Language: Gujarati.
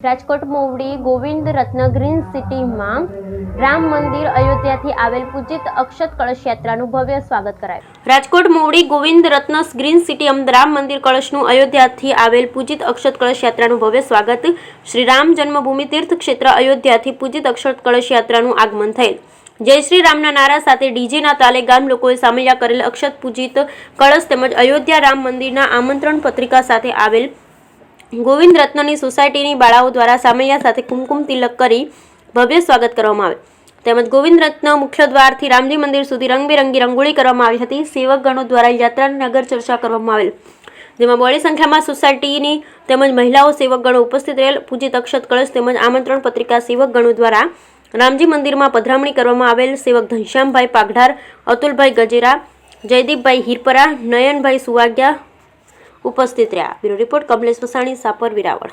રાજકોટ મોવડી ગોવિંદ રત્ન ગ્રીન સિટીમાં રામ મંદિર અયોધ્યાથી આવેલ પૂજિત અક્ષત કળશ યાત્રાનું ભવ્ય સ્વાગત કરાયું। રાજકોટ મોવડી ગોવિંદ રત્ન ગ્રીન સિટી રામ મંદિર કળશનું અયોધ્યાથી આવેલ પૂજિત અક્ષત કળશ યાત્રાનું ભવ્ય સ્વાગત। શ્રી રામ જન્મભૂમિ તીર્થ ક્ષેત્ર અયોધ્યાથી પૂજિત અક્ષત કળશ યાત્રાનું આગમન થયેલ। જય શ્રી રામના નારા સાથે ડીજેના તાલે ગામ લોકોએ સામૈયા કરેલ અક્ષત પૂજિત કળશ તેમજ અયોધ્યા રામ મંદિરના આમંત્રણ પત્રિકા સાથે આવેલ ગોવિંદ રત્નની સોસાયટીની બાળાઓ દ્વારા સામૈયા સાથે કુમકુમ તિલક કરી ભવ્ય સ્વાગત કરવામાં આવે તેમજ ગોવિંદ રત્ન મુખ્ય દ્વારથી રામજી મંદિર સુધી રંગબેરંગી રંગોળી કરવામાં આવી હતી। સેવકગણો દ્વારા યાત્રાની નગર ચર્ચા કરવામાં આવેલ, જેમાં બહોળી સંખ્યામાં સોસાયટીની તેમજ મહિલાઓ સેવકગણો ઉપસ્થિત રહેલ। પૂજિત અક્ષત કળશ તેમજ આમંત્રણ પત્રિકા સેવકગણો દ્વારા રામજી મંદિરમાં પધરામણી કરવામાં આવેલ। સેવક ઘનશ્યામભાઈ પાગઢાર, અતુલભાઈ ગજેરા, જયદીપભાઈ હિરપરા, નયનભાઈ સુવાગ્યા ઉપસ્થિત રહ્યા। Bureau report Kamlesh Vasani, Sapar, Veraval.